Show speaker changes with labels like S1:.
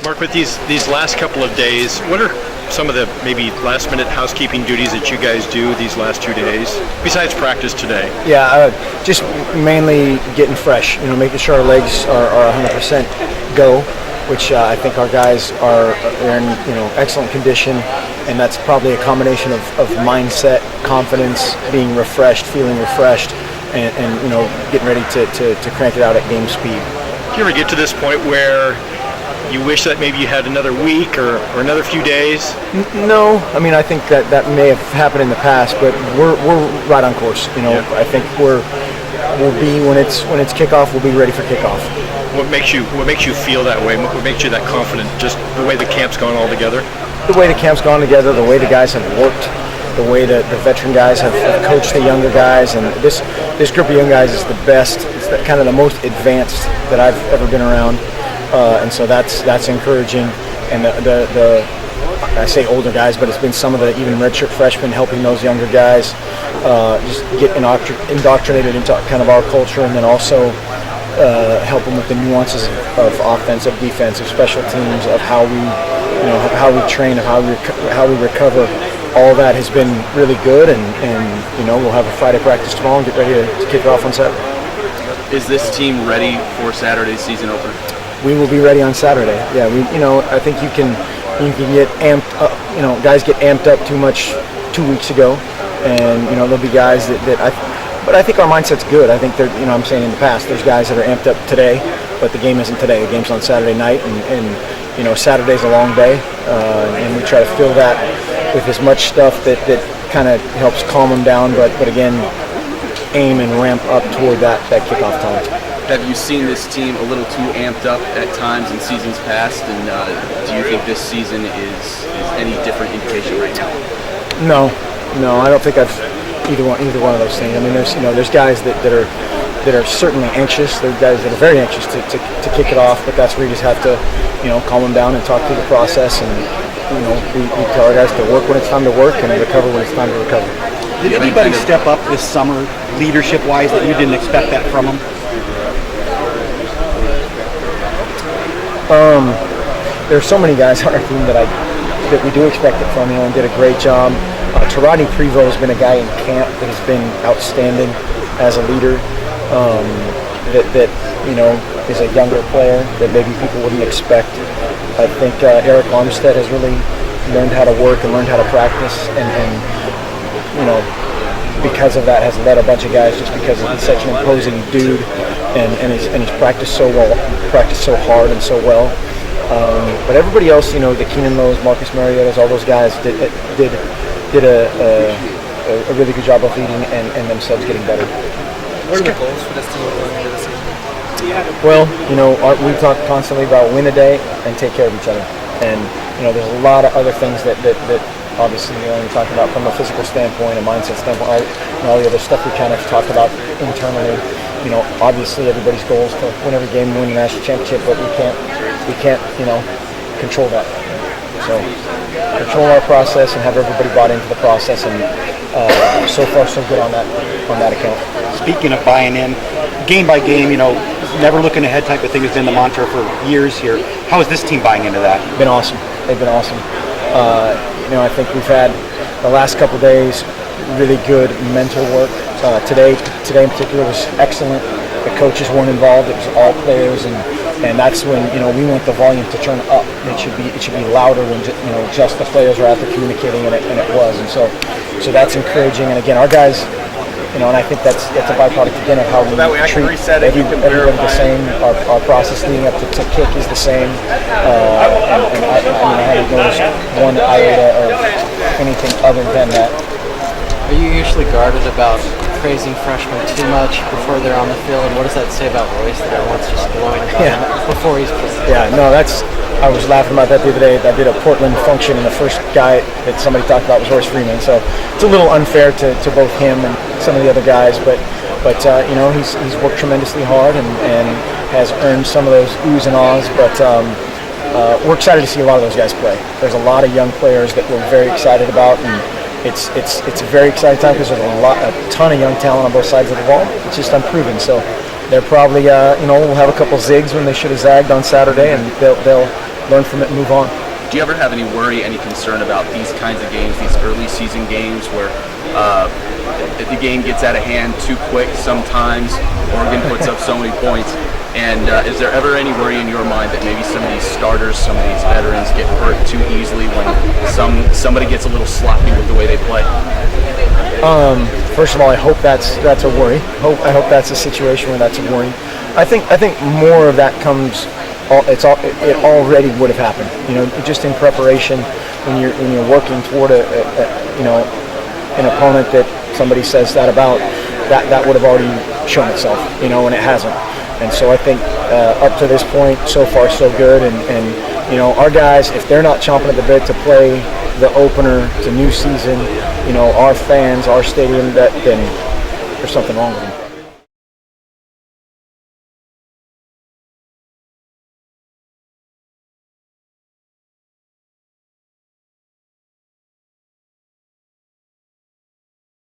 S1: Mark, with these last couple of days, what are some of the maybe last-minute housekeeping duties that you guys do these last 2 days, besides practice today?
S2: Yeah, just mainly getting fresh, making sure our legs are 100% go, which I think our guys are in excellent condition, and that's probably a combination of mindset, confidence, being refreshed, feeling refreshed, and getting ready to crank it out at game speed.
S1: Do you ever get to this point where you wish that maybe you had another week or another few days?
S2: No, I mean I think that may have happened in the past, but we're right on course.
S1: Yeah.
S2: I think we'll be when it's kickoff, we'll be ready for kickoff.
S1: What makes you feel that way? What makes you that confident? Just the way the camp's gone all together?
S2: The way the camp's gone together, the way the guys have worked, the way the veteran guys have coached the younger guys, and this group of young guys is the best. It's kind of the most advanced that I've ever been around. And so that's encouraging, and the I say older guys, but it's been some of the even redshirt freshmen helping those younger guys just get indoctrinated into kind of our culture, and then also help them with the nuances of offensive, defensive, special teams, of how we train, of how we recover. All that has been really good, and we'll have a Friday practice tomorrow and get ready to kick it off on Saturday.
S3: Is this team ready for Saturday's season opener?
S2: We will be ready on Saturday. Yeah, I think you can get amped up. Guys get amped up too much 2 weeks ago, and there'll be guys but I think our mindset's good. I think I'm saying in the past, there's guys that are amped up today, but the game isn't today. The game's on Saturday night, and Saturday's a long day, and we try to fill that with as much stuff that kind of helps calm them down, but again, aim and ramp up toward that kickoff time.
S3: Have you seen this team a little too amped up at times in seasons past, and do you think this season is any different indication right now?
S2: No, I don't think I've either one of those things. I mean, there's guys that are certainly anxious. There are guys that are very anxious to kick it off, but that's where you just have to calm them down and talk through the process, and we tell our guys to work when it's time to work and recover when it's time to recover.
S4: Did anybody step up this summer leadership-wise that you didn't expect that from them?
S2: There's so many guys on our team that we do expect it from, and did a great job. Tarani Prevo has been a guy in camp that has been outstanding as a leader. That is a younger player that maybe people wouldn't expect. I think Eric Armstead has really learned how to work and learned how to practice, and because of that has led a bunch of guys, just because he's such an imposing dude, and he's practiced so well, practiced so hard and so well. But everybody else, the Keenan Lowe's, Marcus Mariotas, all those guys did a really good job of leading and themselves getting better.
S5: What are the goals for this team going into the season?
S2: Well, we talk constantly about win a day and take care of each other, and there's a lot of other things that obviously we talk about from a physical standpoint, a mindset standpoint, all the other stuff we kind of talk about internally. Obviously everybody's goal is to win every game and win the national championship, but we can't control that. So control our process and have everybody bought into the process, and so far so good on that account.
S4: Speaking of buying in, game by game, never looking ahead type of thing has been the mantra for years here. How is this team buying into that?
S2: Been awesome. They've been awesome. I think we've had the last couple days really good mental work. Today in particular was excellent. The coaches weren't involved. It was all players, and that's when we want the volume to turn up. It should be louder when just the players are out there communicating, and it was. And so that's encouraging. And again, our guys, and I think that's a byproduct again of how we treat everybody the same. Our process leading up to kick is the same. I haven't noticed one iota of anything other than that.
S5: Are you usually guarded about praising freshmen too much before they're on the field, and what does that say about Royce that everyone's just glowing about him before he's playing?
S2: Yeah, no, I was laughing about that the other day. I did a Portland function, and the first guy that somebody talked about was Royce Freeman, so it's a little unfair to both him and some of the other guys, but he's worked tremendously hard and has earned some of those oohs and ahs, but we're excited to see a lot of those guys play. There's a lot of young players that we're very excited about, and it's a very exciting time because there's a ton of young talent on both sides of the ball. It's just unproven, so they're probably we'll have a couple zigs when they should have zagged on Saturday, and they'll learn from it and move on.
S3: Do you ever have any worry, any concern about these kinds of games, these early season games where the game gets out of hand too quick sometimes, Oregon puts up so many points, and is there ever any worry in your mind that maybe some of these starters, some of these veterans get hurt too easily when somebody gets a little sloppy with the way they play?
S2: First of all, I hope that's a worry. I hope that's a situation where that's a worry. I think more of that comes. It already would have happened. Just in preparation when you're working toward an opponent that somebody says that about, that would have already shown itself. And it hasn't. And so I think up to this point, so far so good. And our guys, if they're not chomping at the bit to play the opener to new season, our fans, our stadium, then there's something wrong with them.